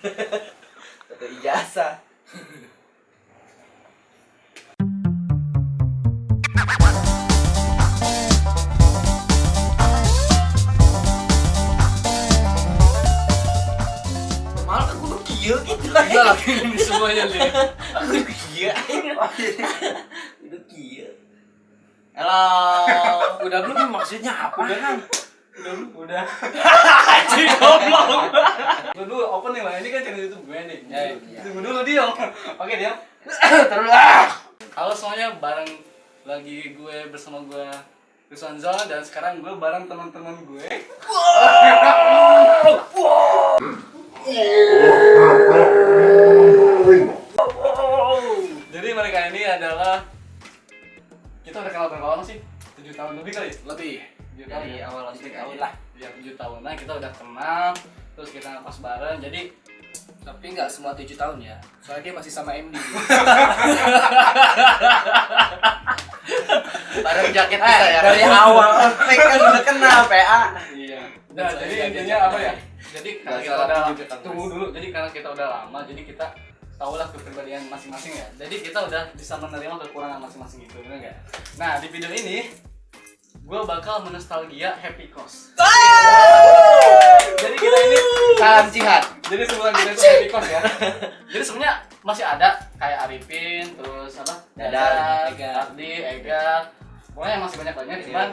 Foto ijazah. Malah aku tuh kieu gitu. Enggak lagi ini semuanya nih. Aku kieu. Itu kieu. Halo. Udah belum maksudnya apa? Udah kan? Udah. Anjing goblok. Dulu open nih lah. Ini kan channel YouTube gue nih. Iya. Tunggu dulu dia. Oke dia. Terus. Halo semuanya, bareng lagi gue bersama gue Rizwan Zon, dan sekarang gue bareng teman-teman gue. Jadi mereka ini adalah, kita udah kenal berapa lama sih? 7 tahun lebih kali? Lebih 7 tahun Dari ya? awal ospek awal lah. Ya 7 tahunan kita udah kenal, terus kita ngepas bareng, jadi Tapi nggak semua 7 tahun ya, soalnya dia masih sama MD. Bareng jaket kita ya. Dari awal ospek kan udah kenal PA. iya. Nah, jadi intinya apa ya? Jadi karena kita udah tunggu dulu, jadi karena kita udah lama, jadi kita tahulah kepribadian masing-masing ya. Jadi kita udah bisa menerima kekurangan masing-masing itu, benar nggak? Nah, di video ini gue bakal menostalgia Happy Cost. Jadi kita ini Salam jihad. jadi sebelum kita itu Happy Cost ya. Jadi sebenarnya masih ada kayak Arifin, terus apa? Dadar, Ardi, Ega. Pokoknya masih banyak cuman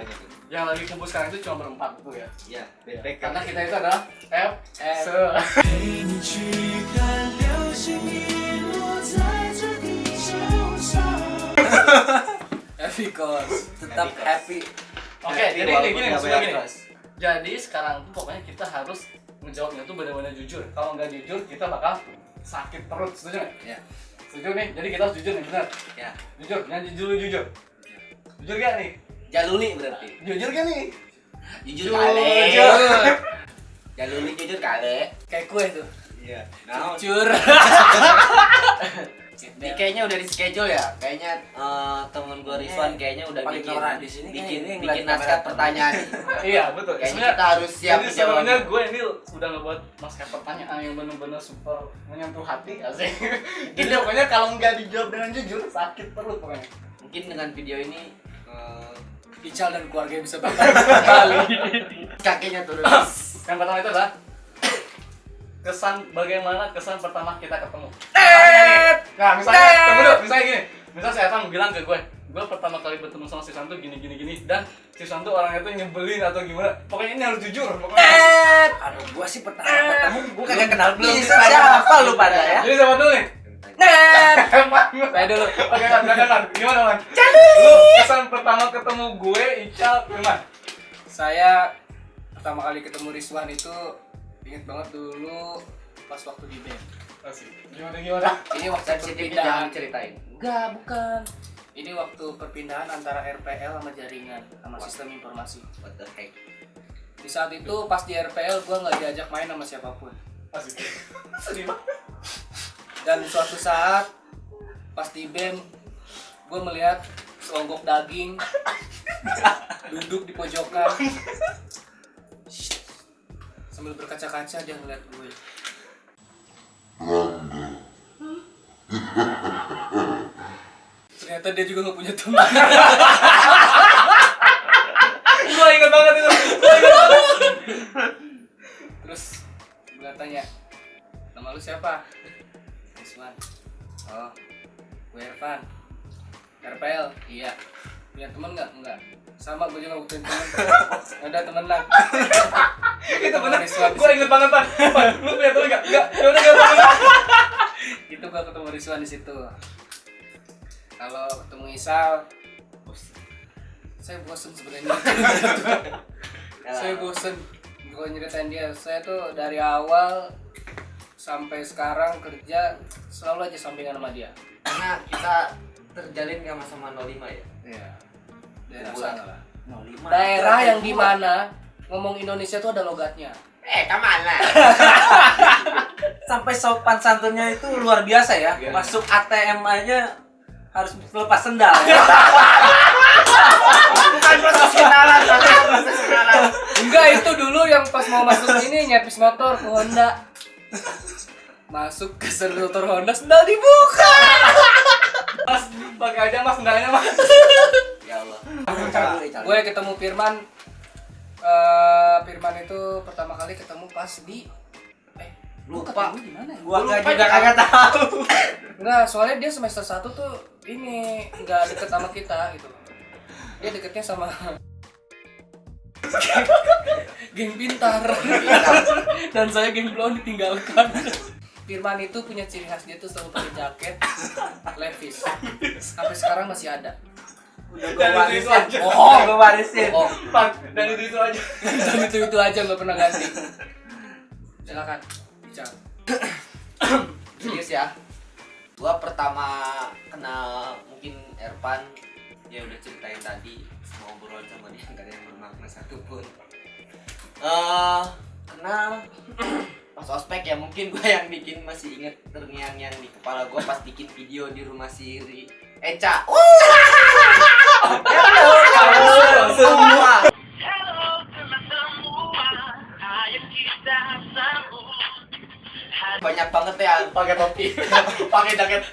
yang lagi kumpul sekarang itu cuma berempat gitu ya. Iya, bebek. Karena kita itu adalah F. Happy cause, tetap happy. Oke, jadi gini maksudnya gini. Jadi sekarang tuh pokoknya kita harus menjawabnya tuh benar-benar jujur. Kalau nggak jujur, kita bakal sakit perut. Setuju nggak? Ya. Setuju nih. Jadi kita harus jujur nih, benar? Ya. Jujur. Yang jujur. Jujur gak nih? Jaluli berarti. Jujur gak nih? Jujur kali. Jujur. Jaluli jujur kali. Kayak kue tuh. Iya. Jujur. Ini kayaknya udah di schedule ya. Kayaknya temen gue Rizwan kayaknya udah Paling bikin norak di sini bikin kayaknya bikin ngeliat naskah kamera pertanyaan. Iya betul. Kayaknya kita harus siap Jadi jawab. sebenarnya gue ini udah ngebuat naskah pertanyaan yang benar-benar super menyentuh hati asik. Jadi pokoknya kalau nggak dijawab dengan jujur sakit perut pokoknya. Mungkin dengan video ini Ical dan keluarga bisa berkali. kakinya turun. Yang pertama itu adalah bagaimana kesan pertama kita ketemu. Nah misalnya gini, misalnya si Evan bilang ke gue pertama kali bertemu sama si Santu gini dan si Santu orangnya tuh nyebelin atau gimana, pokoknya ini harus jujur pokoknya. Aduh, gua sih pertama ketemu Gue kagak kenal belum bisa siapa lu pada ya? Jadi siapa dulu nih? Saya dulu. Oke kan, gimana man? Lu kesan pertama ketemu gue, Ical, gimana? Saya pertama kali ketemu Rizwan itu inget banget dulu pas waktu di band. Asik. Gimana? Ini waktu Sensitifnya jangan perpindahan. ceritain. Enggak, bukan. Ini waktu perpindahan antara RPL sama jaringan sama sistem informasi. What the heck? Di saat itu pas di RPL gua nggak diajak main sama siapapun. Asik. Sedih banget. Dan suatu saat pas di BEM gue melihat selonggok daging duduk di pojokan sambil berkaca-kaca dia ngeliat gue. Ternyata dia juga gak punya teman. Gue inget banget itu. Terus gue tanya, nama lu siapa? Rizwan. Oh, gue Irfan. RPL? Iya. Punya temen nggak? Enggak. Sama, gue juga butuhin temen. Ada temen lah. Itu bener. Rizwan. Gue inget banget Pan. Lu punya temen nggak? Nggak. Ya udah nggak temen. Itu gue ketemu Rizwan di situ. Kalau ketemu Isal, saya bosen sebenarnya. Saya bosen gue nyeritain dia. Saya tuh dari awal sampai sekarang kerja selalu aja sampingan sama dia. Karena kita terjalin sama 05 ya. Iya. Daerah Bulan. sana lah. 05. Daerah yang dimana ngomong Indonesia tuh ada logatnya. Kemana? Sampai sopan santunnya itu luar biasa ya. Iya. Masuk ATM aja harus lepas sendal ya. Bukan proses kenalan, proses kenalan. Enggak, itu dulu yang pas mau masuk ini nyepis motor ke Honda. masuk ke server Honda sendal dibuka. Mas, pakai aja mas sendalnya mas. Ya Allah. Gue ketemu Firman. Firman itu pertama kali ketemu pas di Lupa. di mana ya? Gua juga kagak tahu. Enggak, soalnya dia semester 1 tuh ini enggak deket sama kita gitu. Dia deketnya sama geng pintar. Dan saya geng blon ditinggalkan. Firman itu punya ciri khas, dia tuh selalu pakai jaket Levi's. Sampai sekarang masih ada. Udah gua Dan itu warisin. aja. Gua warisin. Oh, Pak, dan itu aja. dan itu aja nggak pernah ganti. Silakan bicara. Serius ya. Gua pertama kenal mungkin Ervan, dia udah ceritain tadi, semua obrolan sama dia nggak ada yang bermakna satupun. Kenal pas ospek ya, mungkin gue yang bikin masih inget terngiang-ngiang di kepala gue pas bikin video di rumah si Eca. Semua. Banyak banget ya pakai topi, pakai jaket.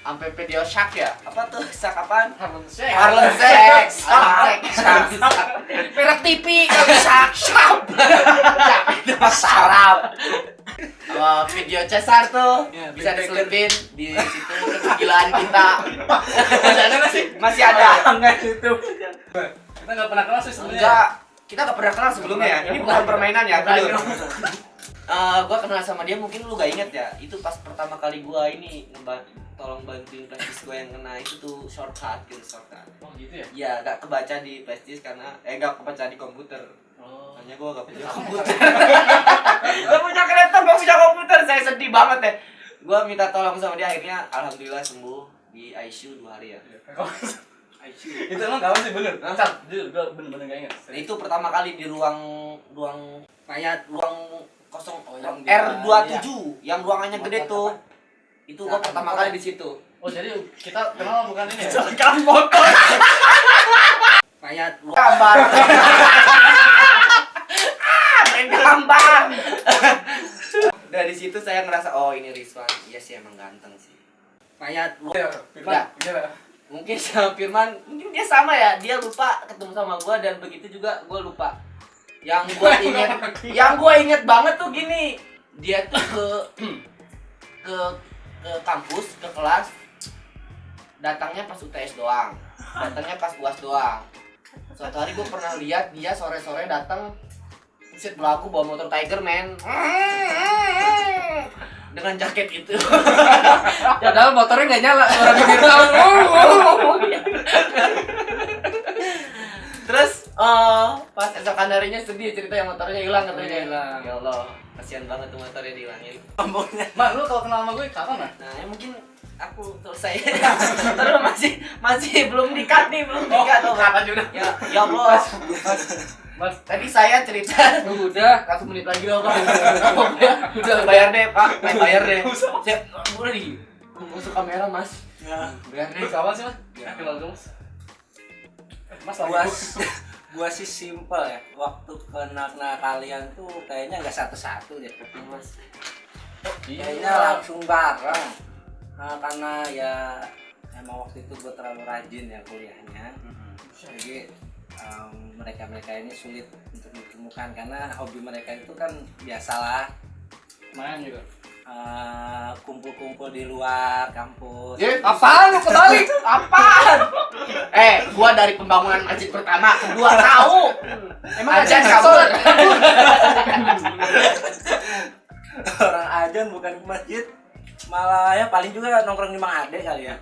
Sampai video shark ya? Apa tuh? Shark apaan? Harlem Shake. Harlem Shake. Perak TV kali syak. Itu mas sarap. Video Cesar tuh Ya, bisa Backpacker. diselipin di situ kegilaan kita. Masih ada nggak sih? Masih ada. Enggak itu. Kita nggak pernah kenal sih sebenarnya. Enggak, kita gak pernah kenal sebelumnya ya. Ini bukan permainan ya, Bukan. betul. Gua kenal sama dia mungkin lu gak inget ya. Itu pas pertama kali gua ini tolong bantuin plastis gua yang kena itu tuh shortcut gitu, shortcut. Oh gitu ya. Iya, gak kebaca di plastis karena gak kebaca di komputer. Oh. Soalnya gua gak punya komputer. Gak punya laptop, gak punya komputer. Saya sedih banget deh. Gua minta tolong sama dia, akhirnya alhamdulillah sembuh di ICU 2 hari ya. Itu emang kawan sih bener. Cal, gue bener-bener gak ingat. Nah, itu pertama kali di ruang Mayat. ruang kosong yang di- R27 yang ruangannya gede tuh. Itu gua Nah, pertama kali di situ. Oh jadi kita kenal bukan ini ya? Kecelakaan motor. Mayat. Gambar. Main gambar. Dari situ saya ngerasa oh ini Rizwan. Iya sih emang ganteng sih. Mayat. Firman, gimana? Mungkin sama Firman, mungkin dia sama ya. Dia lupa ketemu sama gua dan begitu juga gua lupa. Yang gua inget banget tuh gini. Dia tuh ke kampus, ke kelas. Datangnya pas UTS doang. Datangnya pas UAS doang. Suatu hari gua pernah lihat dia sore-sore datang buset belagu bawa motor Tiger Man. Dengan jaket itu. Padahal motornya nggak nyala, suara begitu. Terus pas esokan harinya sedih cerita yang motornya hilang katanya. Hilang. Ya Allah, kasihan banget tuh motornya dihilangin. Man, lu kalau kenal sama gue kapan lah? Nah, ya mungkin aku selesai. Terus masih belum di-cut nih, belum di-cut tuh. Kapan juga? Ya Allah. Mas, Tadi saya cerita Udah. 1 menit lagi loh, Pak. Udah bayar deh, Pak. Bayar deh. Saya boleh di masuk kamera, Mas. Ya. Bayar deh. lu kapan sih mas? Kenal dulu mas. Mas Gua lagi gua sih simple ya. Waktu kenal kalian tuh kayaknya enggak satu-satu deh. Mas. Kayaknya langsung bareng. Nah, karena ya emang waktu itu gue terlalu rajin ya kuliahnya. Jadi mereka ini sulit untuk ditemukan karena hobi mereka itu kan biasalah main juga. kumpul-kumpul di luar kampus. Apaan? Kebalik? Apaan? Gua dari pembangunan masjid pertama, kedua tahu. Emang aja kabur. Orang ajan bukan ke masjid, malah ya paling juga nongkrong di Mang Ade kali ya.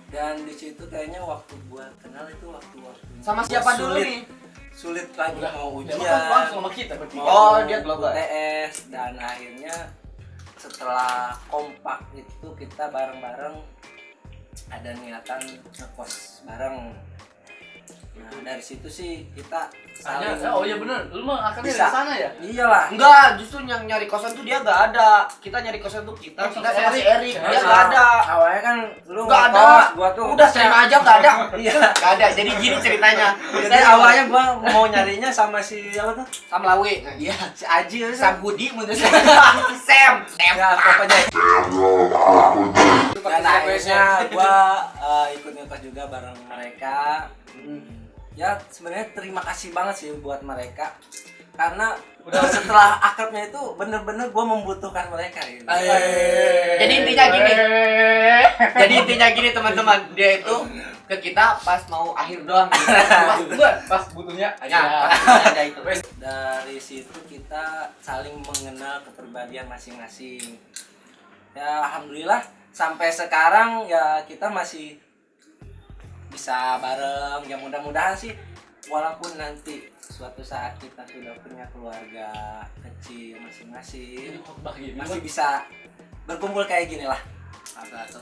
Dan di situ kayaknya waktu gua kenal itu waktu Sama siapa dulu nih? Sulit lagi mau Dia ujian. kan langsung sama kita berarti. Oh, dia global. TS dan akhirnya setelah kompak itu kita bareng-bareng ada niatan ngekos bareng. Nah dari situ sih kita saling. Oh iya bener, lu mah akarnya Bisa. di sana ya? Iyalah. Enggak, justru yang nyari kosan tuh dia nggak ada. Kita nyari kosan tuh kita sama si Erik, dia nggak ada. Awalnya kan lu Nggak ada. ngekos, gua tuh Udah terima aja nggak ada. Iya. Nggak ada. Jadi gini ceritanya. Jadi awalnya gua mau nyarinya sama si apa tuh? Sam Lawe. Iya. Si Aji ya. Sam Budi menurut saya. Sam. Ya, pokoknya. Itu pakai Dan siapa akhirnya gua ikut ngekos juga bareng mereka. Ya sebenarnya terima kasih banget sih buat mereka karena udah setelah akrabnya itu bener-bener gua membutuhkan mereka gitu. Jadi intinya gini. Jadi intinya gini teman-teman, dia itu ke kita pas mau akhir doang. Pas butuhnya Ya, aja. pas ada itu. Dari situ kita saling mengenal kepribadian masing-masing. Ya alhamdulillah sampai sekarang ya kita masih bisa bareng. Ya mudah-mudahan sih walaupun nanti suatu saat kita sudah punya keluarga kecil masing-masing masih bisa berkumpul kayak gini lah.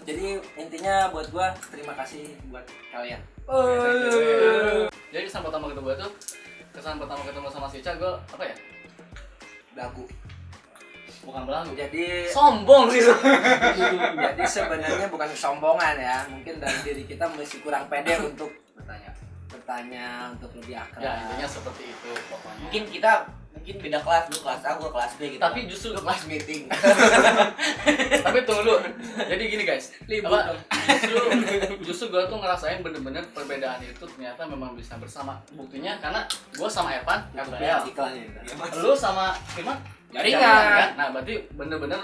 Jadi intinya buat gua terima kasih buat kalian. Jadi kesan pertama ketemu sama si Ica, gue apa ya? Belagu. Bukan belagu. Jadi Sombong gitu. jadi sebenarnya bukan kesombongan ya, mungkin dari diri kita masih kurang pede untuk bertanya untuk lebih akrab. Ya intinya seperti itu pokoknya. Mungkin beda kelas, lu kelas A, gua kelas B gitu. Tapi justru lu kelas meeting. Tapi tunggu dulu. Jadi gini guys, Libur apa, dong. justru gue tuh ngerasain bener-bener perbedaan itu ternyata memang bisa bersama. Buktinya karena gue sama Evan, FPL. iklannya. Lu sama Firman Jaringan. kan? Nah berarti bener-bener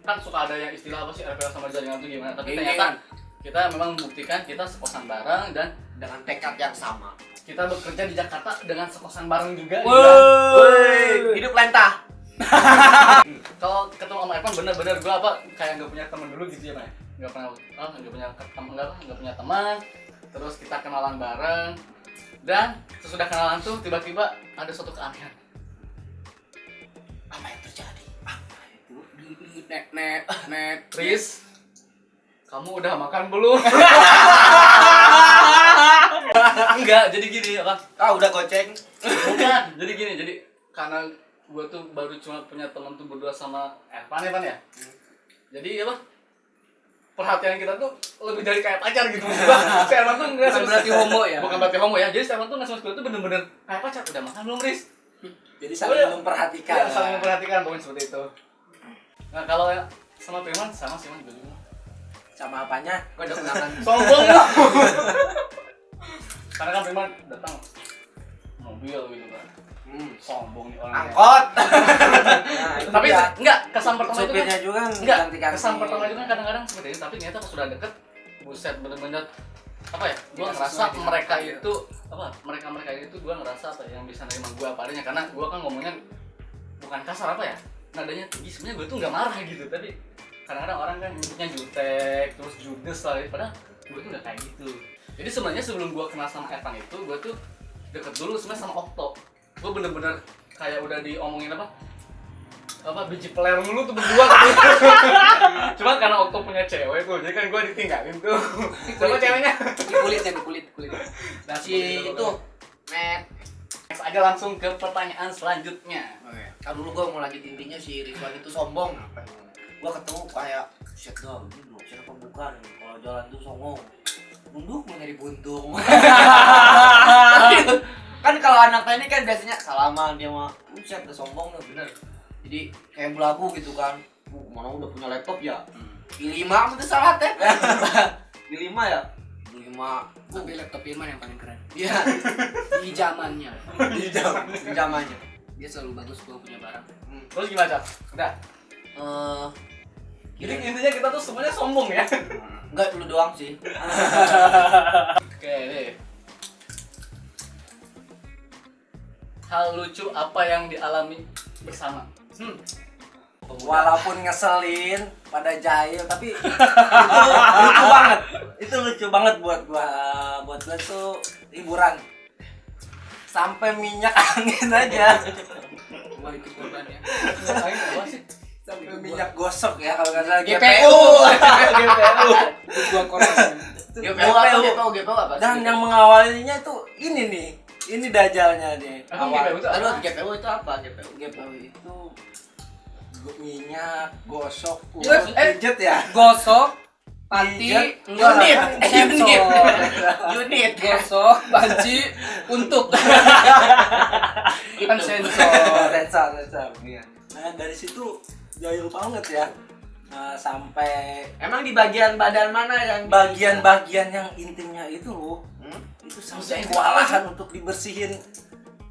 kan suka ada yang istilah apa sih RPL sama jaringan itu gimana? Tapi ternyata kita memang membuktikan kita sekosan bareng dan Dengan tekad yang sama. kita bekerja di Jakarta dengan sekosan bareng juga. Woi, hidup lentah. Kalau ketemu sama Evan bener-bener gue apa kayak nggak punya teman dulu gitu ya Pak? Nggak pernah nggak punya teman. Terus kita kenalan bareng dan sesudah kenalan tuh tiba-tiba ada suatu keanehan. Apa yang terjadi? Net. Riz, kamu udah makan belum? Enggak, jadi gini apa? Udah goceng. Bukan, jadi gini, jadi karena gue tuh baru cuma punya teman tuh berdua sama Evan ya Pan ya. Jadi apa? Perhatian kita tuh lebih dari kayak pacar gitu. Si Evan tuh nggak Bukan berarti homo ya? Bukan berarti homo ya. Jadi si Evan tuh nggak sama sekali tuh bener-bener kayak pacar. Udah makan belum Riz? Jadi saling memperhatikan. Iya, saling memperhatikan pokoknya seperti itu. Nah kalau sama Firman sama sih Man juga. Sama apanya? Gua udah kenalan. Sombong lu. Karena kan Firman datang mobil gitu kan. Sombong nih orangnya. Angkot. Nah, itu Tapi dia. enggak, kesan pertama itu kan supirnya juga enggak, ganti-ganti. kesan pertama itu kan kadang-kadang seperti itu, tapi ternyata pas sudah deket, buset bener-bener apa ya? Gua Tidak ngerasa sesuai dengan mereka apa ya. itu apa? Mereka itu gua ngerasa apa yang bisa nerima gua apa adanya karena gua kan ngomongnya bukan kasar apa ya? Nadanya tinggi sebenarnya gua tuh enggak marah gitu, tapi kadang-kadang orang kan nyebutnya jutek, terus judes lah, padahal gua tuh enggak kayak gitu. Jadi sebenarnya sebelum gua kenal sama Evan itu, gua tuh deket dulu sebenarnya sama Okto. Gua bener-bener kayak udah diomongin apa biji peler mulu tuh berdua gitu. Cuma karena Okto punya cewek tuh, jadi kan gue ditinggalin tuh. Sama ceweknya. Di kulit. Nah Si itu Net. Next aja langsung ke pertanyaan selanjutnya. Kan dulu gua mau lanjut intinya si Ridwan itu sombong. Gua ketemu kayak shit dah, ini loh, siapa bukan? Kalau jalan tuh songong. Nunduk mau nyari buntung. Kan kalau anak ini kan biasanya salaman dia mah, buset udah sombong tuh bener. Jadi kayak belagu gitu kan. Mana udah punya laptop ya? Di 5 apa tuh salah teh? Di 5 ya? Di 5. Tapi laptop Firman yang paling keren. Iya, Di zamannya. di zamannya. Dia selalu bagus gua punya barang. Terus gimana Cap? Udah. Jadi intinya kita tuh semuanya sombong ya. Enggak dulu doang sih. Oke nih. Hal lucu apa yang dialami bersama? Walaupun ngeselin pada jahil tapi itu lucu banget. Itu lucu banget buat gua. Buat gua tuh hiburan. Sampai minyak angin aja. Gua itu korbannya. Ngapain apa sih? Sampai minyak gosok ya kalau nggak salah GPU. GPU. Itu gua korban. GPU apa? GPU apa? Dan yang mengawalinya tuh ini nih Ini dajalnya nih. Emang Awal. GPU itu apa? Terus GPU itu apa? GPU. GPU itu minyak, gosok, Yes, urut, eh. pijet ya. Gosok, panti, Pijet, enggak, unit, sensor. Unit. Gosok, panci, untuk. Kan sensor. Sensor. Iya. Nah dari situ jauh banget ya. Sampai Emang di bagian badan mana yang bagian-bagian yang intimnya itu loh, itu sampai Buset. kewalahan untuk dibersihin.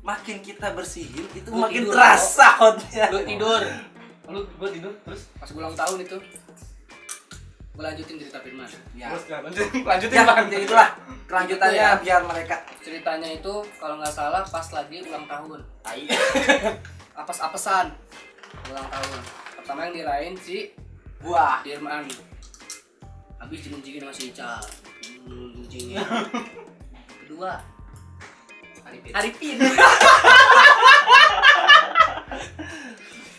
Makin kita bersihin itu Lu makin tidur, terasa hotnya. Lu tidur. Gue tidur terus Pas ulang tahun itu. Gue lanjutin cerita Firman. Ya. terus lanjutin Ya, Bang. itulah kelanjutannya Itu ya. biar mereka Ceritanya itu kalau nggak salah pas lagi ulang tahun. tai? Apes-apesan ulang tahun. Pertama yang dirayain si buah. Dirman. Habis dimuncingin sama si Ical. Muncingin. Kedua Arifin.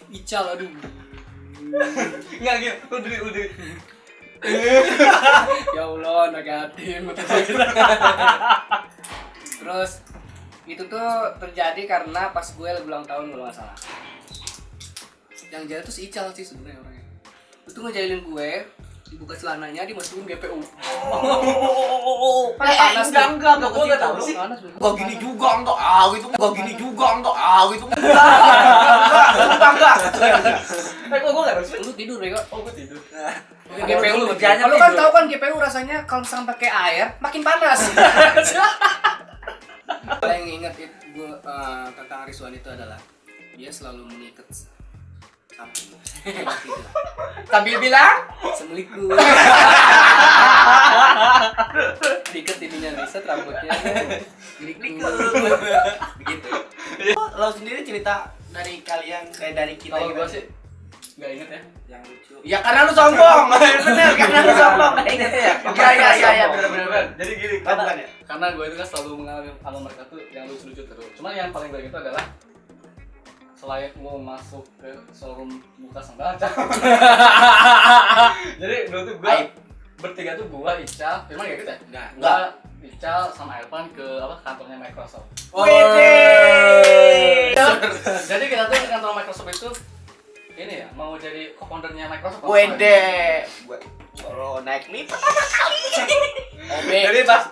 Ical aduh. Nggak gitu, udah. Ya Allah, anak yatim. Terus itu tuh terjadi karena pas gue lagi ulang tahun kalau nggak salah. Yang jalan tuh si Ical sih sebenarnya orangnya. Itu ngejalin gue, dibuka celananya, dimasukin GPU. Panas tuh. Enggak, Gua nggak tahu sih. Panas bener. Gua gini juga enggak, gitu. Gua gini juga enggak, gitu. Enggak. Gue nggak tahu sih. Lu tidur ya kok? Oh gue tidur. GPU lu kerjanya kalau kan tidur. tahu kan GPU rasanya kalau misalkan pakai air makin panas. Yang inget itu gue tentang Rizwan itu adalah dia selalu mengikat samping. Sambil bilang, Assalamualaikum. Diikat ininya Lisa rambutnya. lik-lik. Begitu. Lo sendiri cerita dari kalian, dari kita Kalau gue gimana? sih nggak inget ya. Yang lucu. Ya karena lu sombong. Bener, karena lu sombong. Nggak inget ya? Iya, bener. Jadi gini, Oh, bukan ya? karena gue itu kan selalu mengalami sama mereka tuh yang lucu-lucu terus. Cuman yang paling gue itu adalah selain lo masuk ke showroom buka sandal. Jadi dulu tuh gue Aib. bertiga tuh gue, Ica, Firman kayak gitu ya? Enggak. Gue, Ica sama Irfan ke kantornya Microsoft. Wede. Jadi kita tuh ke kantor Microsoft itu ini ya mau jadi co-foundernya Microsoft. Wede. Kalau naik lift pertama kali. Jadi pas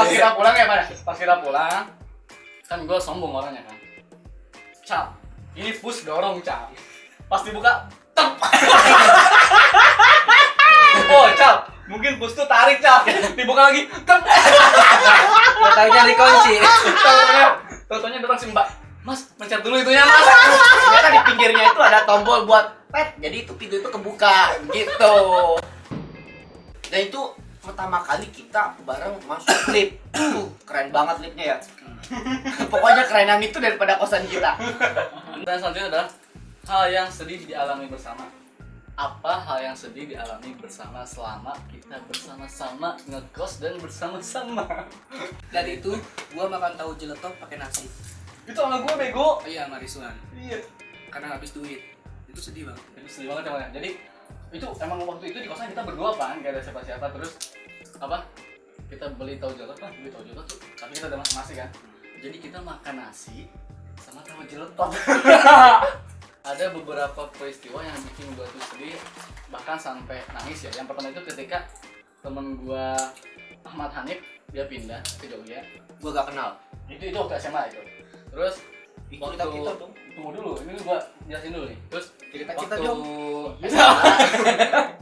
kita pulang ya Pak, pas kita pulang kan gue sombong orangnya kan. Cap, ini push dorong cap. Pas dibuka, tep. Oh cap, mungkin push tuh tarik cap. Dibuka lagi, tep. Katanya dikunci. Tontonnya datang si Mbak. Mas, pencet dulu itunya mas. Ternyata di pinggirnya itu ada tombol buat pet. Jadi itu pintu itu kebuka gitu. Dan itu pertama kali kita bareng masuk lift. Keren banget liftnya ya. Pokoknya kerenan itu daripada kosan kita. Dan selanjutnya adalah hal yang sedih dialami bersama. Apa hal yang sedih dialami bersama selama kita bersama-sama ngekos dan bersama-sama? Dan itu gua makan tahu jeletok pakai nasi. Itu sama gue bego. Iya, sama Rizwan. Iya. Karena habis duit. Itu sedih banget. Itu sedih banget emang ya. Jadi itu emang waktu itu di kosan kita berdua kan, gak ada siapa-siapa. Terus apa? Kita beli tahu jeletok kan, beli tahu jeletok tuh. Tapi kita udah masing-masing kan. Jadi kita makan nasi sama tahu jeletok. Ada beberapa peristiwa yang bikin gue tuh sedih, bahkan sampai nangis ya. Yang pertama itu ketika temen gue Ahmad Hanif dia pindah ke Jogja. Gua gak kenal. Itu waktu SMA itu. Terus Itu waktu kita dong. tunggu dulu, ini gua jelasin dulu nih. Terus Cerita waktu kita dong. SMA,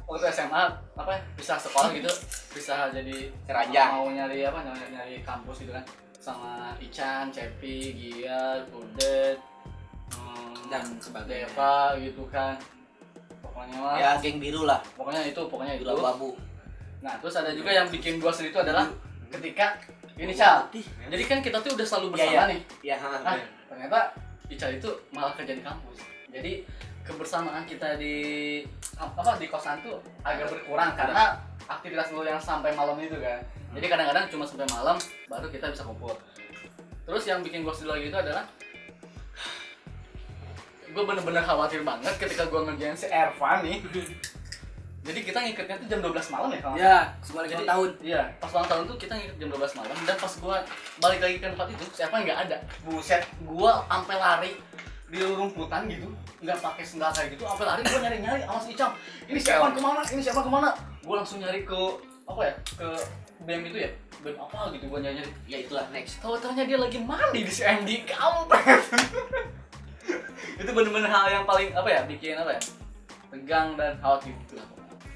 waktu SMA apa ya, pisah sekolah gitu, pisah jadi Keranjang. mau nyari apa, nyari kampus gitu kan, sama Ican, Cepi, Gia, Udet, Dan sebagainya. Deva gitu kan. Pokoknya mah, Ya geng biru lah. pokoknya itu. Gila babu. Nah, terus ada juga yang bikin gua sedih itu adalah ketika ini Cal. Jadi kan kita tuh udah selalu bersama nih. Iya, Nah, ternyata Ical itu malah kerja di kampus. Jadi kebersamaan kita di kosan tuh agak berkurang karena aktivitas dulu yang sampai malam itu kan. Jadi kadang-kadang cuma sampai malam baru kita bisa kumpul. Terus yang bikin gue sedih lagi itu adalah gue bener-bener khawatir banget ketika gue ngerjain si Ervan nih. Jadi kita ngikatnya tuh jam 12 malam ya kalau Ya, semua Jadi, ulang tahun. Iya, pas ulang tahun tuh kita ngikat jam 12 malam dan pas gua balik lagi ke tempat itu siapa nggak ada. Buset, gua sampai lari di rumputan gitu, nggak pakai sendal kayak gitu, sampai lari gua nyari-nyari sama si Icam. Ini siapa kemana? Ini siapa kemana? Gua langsung nyari ke apa ya? Ke BM itu ya. BM apa gitu gua nyari. Ya itulah next. Tahu-taunya dia lagi mandi di CMD, kampret. Itu bener-bener hal yang paling apa ya? Bikin apa ya? Tegang dan khawatir gitu lah.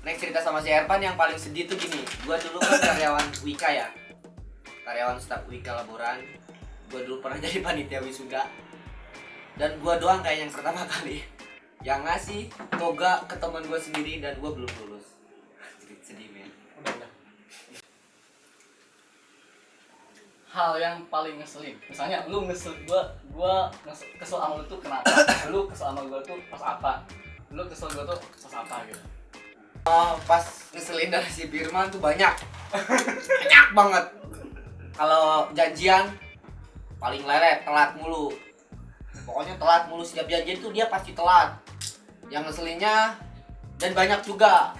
Next cerita sama si Ervan yang paling sedih tuh gini. Gua dulu kan karyawan Wika ya. Karyawan staf Wika Laboran. Gua dulu pernah jadi panitia wisuda. Dan gua doang kayak yang pertama kali yang ngasih toga ke teman gua sendiri dan gua belum lulus. Sedih men. Udah. Hal yang paling ngeselin. Misalnya lu gua kesel sama lu tuh kenapa? Lu kesel sama gua tuh pas apa? Lu kesel gua tuh pas apa gitu. Pas ngeselin dari si Firman tuh banyak banget. Kalau janjian paling lelet, telat mulu. Pokoknya telat mulu, setiap janjian tuh dia pasti telat. Yang ngeselinnya dan banyak juga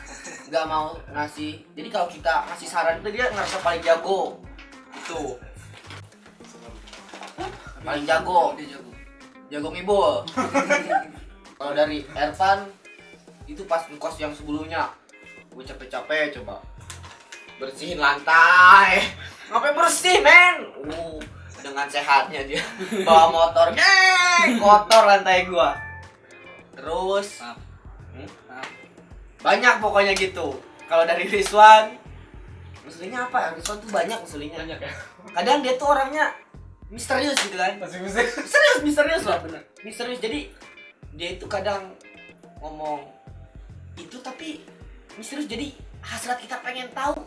nggak mau ngasih. Jadi kalau kita ngasih saran itu dia ngerasa paling jago. Itu paling jago, jago ngibul. Kalau dari Ervan itu pas ngekos yang sebelumnya gue capek-capek coba bersihin lantai, ngapain bersih men, dengan sehatnya dia bawa motor, kotor lantai gua. Terus banyak pokoknya gitu. Kalau dari Rizwan, ngeselinnya apa ya? Rizwan tuh banyak ngeselinnya. Banyak ya. Kadang dia tuh orangnya misterius gitu kan. Misterius lah bener. Misterius, jadi dia itu kadang ngomong itu tapi misterius, jadi hasrat kita pengen tahu.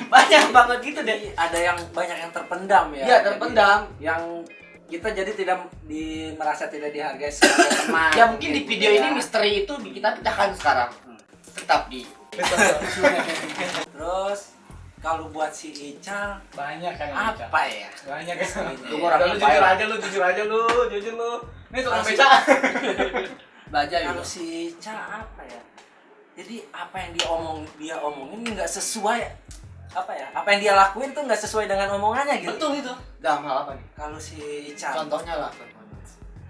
Banyak banget gitu deh. Ada yang banyak yang terpendam ya. Iya, terpendam. Yang kita jadi tidak merasa tidak dihargai sebagai teman. Ya mungkin di gitu video ya. ini misteri itu kita pecahkan sekarang. Tetap di. Terus kalau buat si Ica Banyak kan yang beca. apa ya? Banyak kan. Lu orang Lu apa ya? jujur aja lu. Nih tukang Masih- beca. Baja Kalau gitu. si Ica apa ya? Jadi apa yang dia omongin nggak sesuai apa ya? Apa yang dia lakuin tuh nggak sesuai dengan omongannya gitu. Betul itu. Dalam hal apa nih? Kalau si Ica Contohnya lah.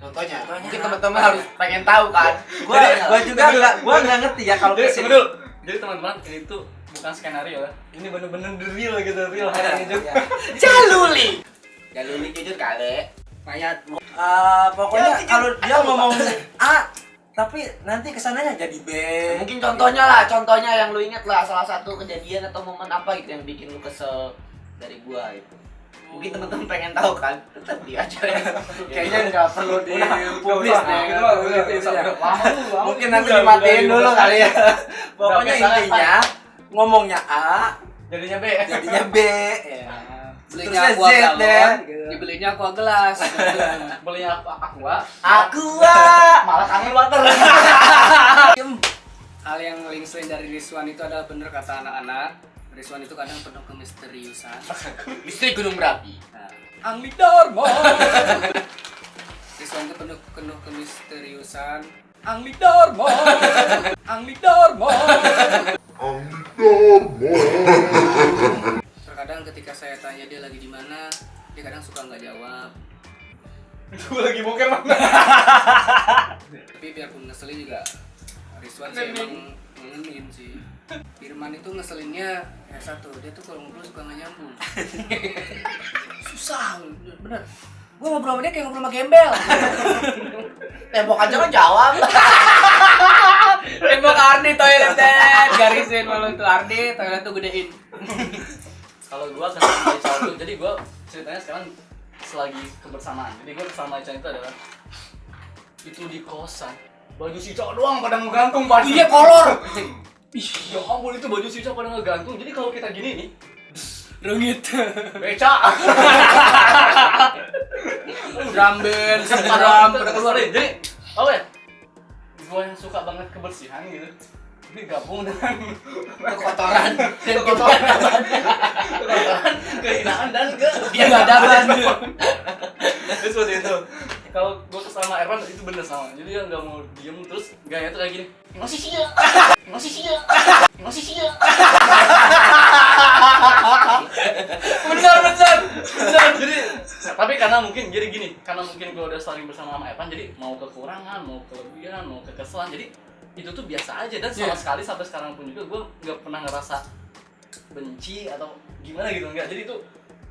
Contohnya. Contohnya Mungkin apa? teman-teman harus pengen tahu kan. gua juga nggak ngerti ya kalau Jadi kesini. betul. Jadi teman-teman ini tuh bukan skenario ya. Ini bener-bener the real gitu, real hari ini juga. Jaluli jujur kali. Mayat. Pokoknya Ya, kalau dia aduh, ngomong A tapi nanti kesananya jadi B. Mungkin contohnya yang lu inget lah, salah satu kejadian atau momen apa gitu yang bikin lu kesel dari gua itu. Mungkin teman-teman pengen tahu kan, tetap di aja ya. Kayaknya nggak perlu dipublis deh. Mungkin nanti Udah, dimatiin udah, dulu udah. kali ya. Pokoknya Udah, intinya ngomongnya A Jadinya B. jadinya B. Ya. Belinya Terusnya aqua Z galon, deh. dibelinya aqua gelas. Belinya aqua, Aqua. malah kangen water. Hal yang paling sering dari Rizwan itu adalah bener kata anak-anak. Rizwan itu kadang penuh kemisteriusan. Misteri gunung berapi. Nah, Angli Dharma. Rizwan itu penuh kemisteriusan. Angli Dharma. Terkadang ketika saya tanya dia lagi di mana, dia kadang suka nggak jawab. Itu lagi boker mana? Tapi biarpun ngeselin juga, Rizwan sih emang ngeselin sih. Firman itu ngeselinnya ya satu, dia tuh kalau ngobrol suka nggak nyambung. Susah, bener. Gue ngobrol sama dia kayak ngobrol sama gembel. Tembok aja kan jawab. Tembok Ardi toiletan, garisin malu tuh Ardi toilet tuh gedein. Kalau gua kesal sama Ica itu, jadi gua ceritanya sekarang selagi kebersamaan. Jadi gua kesal sama Ica itu adalah itu di kosan. Baju si Ica doang pada ngegantung baju. Iya kolor. Ih, ya ampun itu baju si Ica pada ngegantung. Jadi kalau kita gini nih, Rungit. beca. Drum band, Drum drum pada keluar. Jadi apa ya? Gua yang suka banget kebersihan gitu. Ini gabung dengan Kekotoran. kekotoran, kehinaan dan biadab. Itu seperti itu. Kalau gue sama Erwan itu bener sama. Jadi dia nggak mau diem terus gaya tuh kayak gini. Masih sih ya. Benar. Jadi tapi karena mungkin gue udah sering bersama sama Evan, jadi mau kekurangan, mau kelebihan, mau kekesalan, jadi itu tuh biasa aja dan sama sekali sampai sekarang pun juga gue nggak pernah ngerasa benci atau gimana gitu, enggak. Jadi itu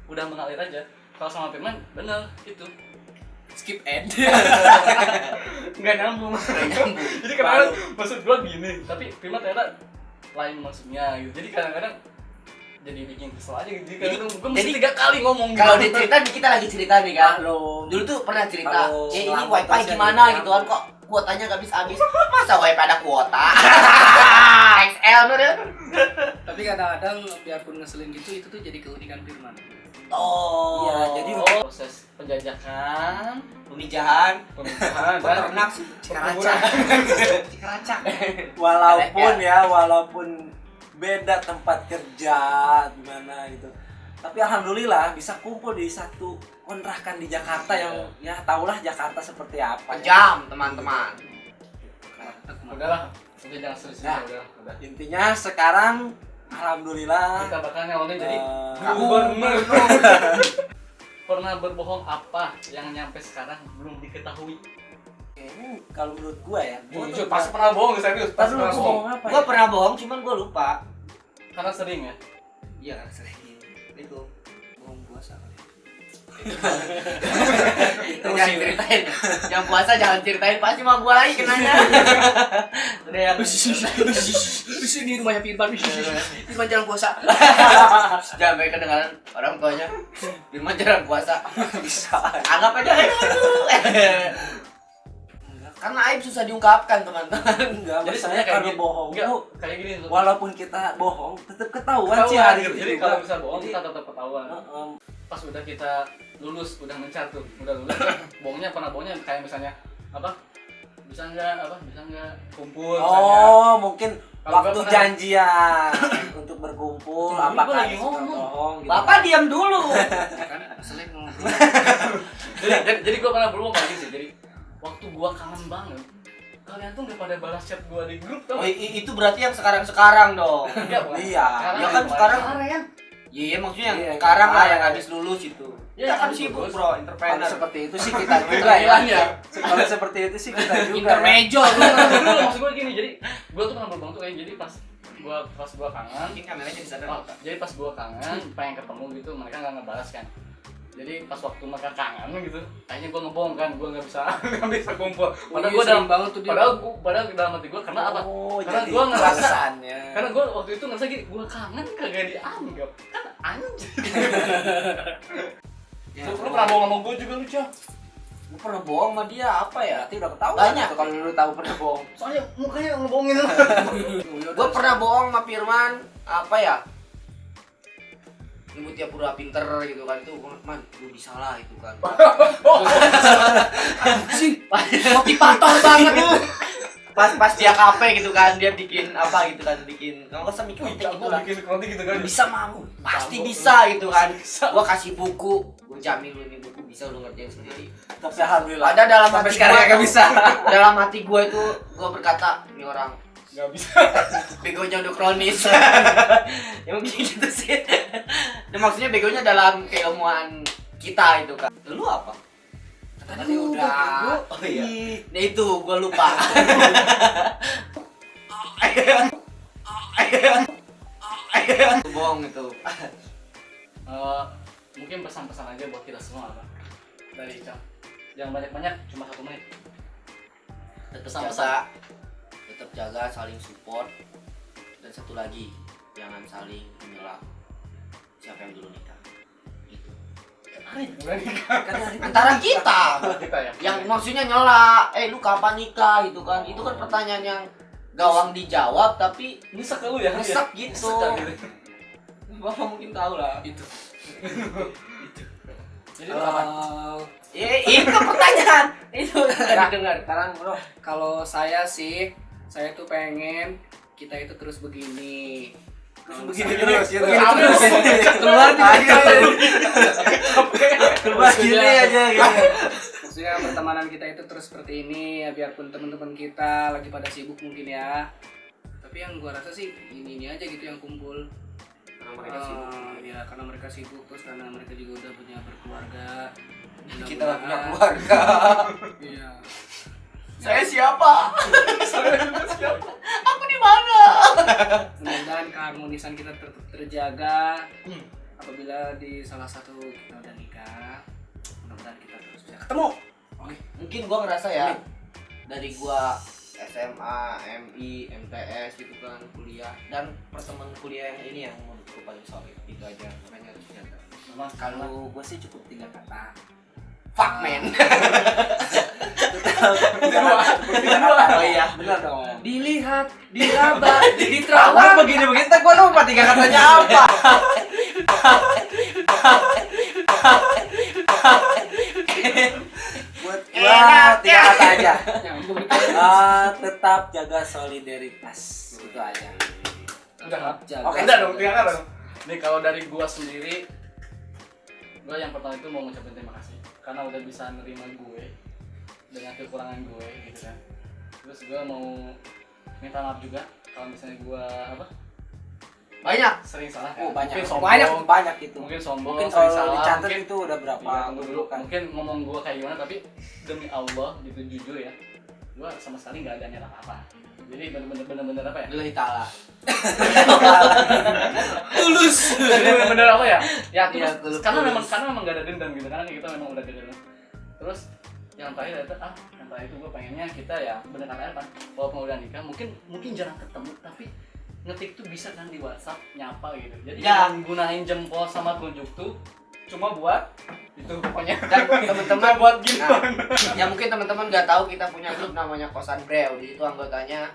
udah mengalir aja. Kalau sama Firman bener itu skip end. nggak nyambung. Jadi kadang maksud gue gini, tapi Firman ternyata lain maksudnya gitu. Jadi kadang-kadang jadi bikin kesel aja gitu. Jadi gue mesti 3 kali ngomong gitu. Kalau dicerita kita lagi cerita nih kan. Kalau Dulu tuh pernah cerita, Kalau ini selama wifi terjadi gimana drama. gitu kan, kok kuotanya gak habis-habis. Masa wifi ada kuota? XL nur ya. Tapi kadang-kadang biarpun ngeselin gitu, itu tuh jadi keunikan Firman. Oh, Iya, jadi proses penjajakan, pemijahan, pemisahan dan peternak sih, Cikaracak. walaupun beda tempat kerja gimana gitu. Tapi alhamdulillah bisa kumpul di satu kontrakan di Jakarta yang ya tahulah Jakarta seperti apa. Jam teman-teman. udahlah, udah jangan serius Nah. udah. Intinya sekarang alhamdulillah Kita bakal nyalonin jadi eh, gubernur. Pernah berbohong apa yang nyampe sekarang belum diketahui? kayaknya kalau menurut gua ya, gua tuh Pasti pernah bohong, serius. Pasti pernah bohong. bohong apa Gua ya? pernah bohong, cuman gua lupa. Karena sering ya. Iya kan sering. Itu. Bohong puasa. Jangan ceritain. Yang puasa jangan ceritain, pasti mah gua lagi kenanya. Udah yang Terus ini rumahnya Firman. Firman jalan puasa. jangan sampai kedengaran orang tuanya. Firman jarang puasa. Bisa. Anggap aja. Karena aib susah diungkapkan, teman-teman. Enggak, Jadi maksudnya sebenarnya kayak kalau gini. bohong Enggak, tuh kayak gini. walaupun kita bohong tetap ketahuan sih Ketahuan hari gitu. itu Jadi juga. kalau bisa bohong Jadi, kita tetap ketahuan. Pas udah kita lulus, udah mencar tuh, udah lulus. Bohongnya kayak misalnya apa? Bisa nggak kumpul misalnya. Oh, mungkin Kalau waktu gua pernah- janjian untuk berkumpul Ini apakah gua lagi suka ngomong. bohong gitu. Bapak diam dulu. Kan selek ngomong. jadi gue pernah berbohong kayak gitu. Jadi waktu gua kangen banget, kalian tuh nggak pada balas chat gua di grup tau? Oh, itu berarti yang sekarang dong. Enggak, bukan. Iya. Ya kan sekarang kemarin. Iya, maksudnya yang Iya, sekarang lah yang kemarin. habis lulus itu. Iya, Kita kan habis sibuk, lulus. bro, Kalau entrepreneur. seperti itu sih kita juga ya. ya. Kalau seperti itu sih kita juga. Intermejo. Dulu maksud gue gini, jadi gue tuh pernah berbohong tuh kayak jadi pas gua kangen, Mungkin kameranya di sana. jadi pas gua kangen pengen ketemu gitu, mereka nggak ngebalas kan. Jadi pas waktu mereka kangen gitu, kayaknya gua ngebohong kan, gua nggak bisa kumpul. Padahal gua dalam banget tuh dia. padahal dalam hati gua karena apa? Oh, Karena jadi gua ngerasa- alasannya. Karena gua waktu itu ngerasa gini, gua kangen kagak dianggap, kan anjing. Ya, Lu pernah bohong sama gua juga lu, Cah. Gue pernah bohong sama dia, apa ya? Berarti udah ketahuan Banyak. tuh kalau lu tahu pernah bohong. Soalnya mukanya ngebohongin. Gue pernah bohong sama Firman, apa ya? Nyebut dia pura pinter gitu kan, itu man, lu bisa lah itu kan. Sih, motivator banget. Pas dia KP gitu kan, dia bikin apa gitu kan, bikin kalau nggak usah mikir gitu Gua lah. bikin konten gitu kan. Bisa mau, pasti Mau. bisa gitu kan. Bisa. Gua kasih buku, gua jamin lu ini buku bisa lu ngerjain sendiri. Tapi alhamdulillah. Ada dalam sampai hati sekarang gua, kagak bisa. dalam hati gua itu gua berkata, ini orang Enggak bisa. begonya udah kronis. Ya mungkin gitu sih. Dan maksudnya begonya dalam keilmuan kita itu kan. Lu apa? Tadi udah. Oh iya. Nah itu gua lupa. Bohong itu. Mungkin pesan-pesan aja buat kita semua apa? Dari Cam. Jangan banyak-banyak, cuma 1 menit. Tetap jaga, saling support. Dan satu lagi, jangan saling menyela. Siapa yang dulu nikah? Itu. Antara kita. Kita ya. Yang maksudnya nyela, lu kapan nikah gitu kan? Itu kan pertanyaan yang gawang dijawab tapi nyesek ke lu ya. nyesek gitu. Nyesek gitu. Bapak mungkin tahu lah. Itu. Jadi lu apa? Itu pertanyaan. Itu udah didengar. Sekarang bro, Kalau saya sih, saya tuh pengen kita itu terus begini. begini terus gitu. Begini terus. Keluar gini aja gitu. Maksudnya pertemanan kita itu terus seperti ini ya, biarpun teman-teman kita lagi pada sibuk mungkin ya. Tapi yang gua rasa sih ini aja gitu yang kumpul. Karena mereka sibuk. Ya karena mereka sibuk, terus karena mereka juga udah punya berkeluarga. Kita nggak punya keluarga. Iya. Saya siapa? Aku di mana? Mudah-mudahan keharmonisan kita tetap terjaga. Apabila di salah satu kita udah nikah, mudah-mudahan kita terus bisa ketemu. Oke, mungkin gua ngerasa ya dari gua SMA, MI, MTS gitu kan, kuliah dan pertemanan kuliah yang ini yang menurutku paling solid. Itu aja, makanya harus dijaga. Kalau gue sih cukup 3 kata. Fuck man. Oh iya, benar dong. Dilihat, diraba, Awal diterawang. begini-begini, tak gue lupa 3 katanya apa. Buat gua 3 kata aja. Tetap jaga solidaritas. Itu aja. Udah. Jaga. Oke. Udah dong, 3 kata dong. Nih kalau dari gua sendiri, gua yang pertama itu mau ngucapin terima kasih karena udah bisa nerima gue dengan kekurangan gue gitu kan. Terus gua mau minta maaf juga kalau misalnya gua Banyak. sering salah kan. Oh, banyak. Mungkin sombong, Banyak itu. mungkin sombong, Mungkin sering kalau salah, dicatat mungkin itu udah berapa? iya, tunggu dulu. Kan. Mungkin ngomong gua kayak gimana tapi demi Allah gitu jujur ya, gua sama sekali nggak ada niat apa-apa. Jadi bener-bener apa ya? Lillahi ta'ala. Tulus. Jadi bener-bener apa ya? Ya Iya, tulus. tulus. Karena memang gak ada dendam gitu, karena kita memang udah gak ada dendam. Terus yang terakhir itu yang terakhir itu gue pengennya kita ya bener-bener apa? Walaupun udah nikah, mungkin jarang ketemu tapi ngetik tuh bisa kan di WhatsApp nyapa gitu. Jadi Ya. jangan gunain jempol sama telunjuk tuh cuma buat itu pokoknya. Dan teman-teman buat gitu. ya mungkin teman-teman nggak tahu kita punya grup namanya Kosan Breu. Di situ anggotanya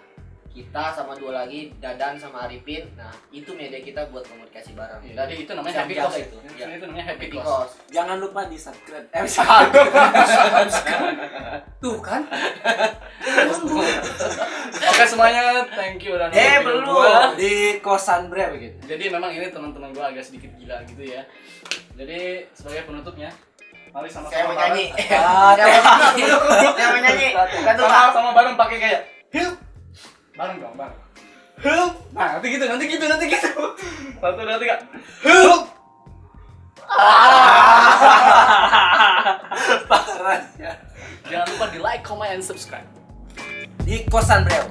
kita sama 2 lagi, Dadan sama Arifin. Nah, itu media kita buat komunikasi bareng. Jadi itu namanya bisa happy dijaga cost itu. itu. Ya. Itu namanya happy Happy cost. Cost. Jangan lupa di subscribe. Tuh kan? Oke semuanya, thank you udah nonton video belum. gua. Di kosan bre begitu. Jadi memang ini teman-teman gue agak sedikit gila gitu ya. Jadi sebagai penutupnya, mari sama-sama Saya mau nyanyi. bareng. Saya mau nyanyi. Satu Sama-sama bareng pakai kayak hiup. Bareng dong, bareng. Hiup. Nah, nanti gitu. 1, 2, 3. Hiup. Parah ya. Jangan lupa di like, comment, and subscribe. Di kosan bre.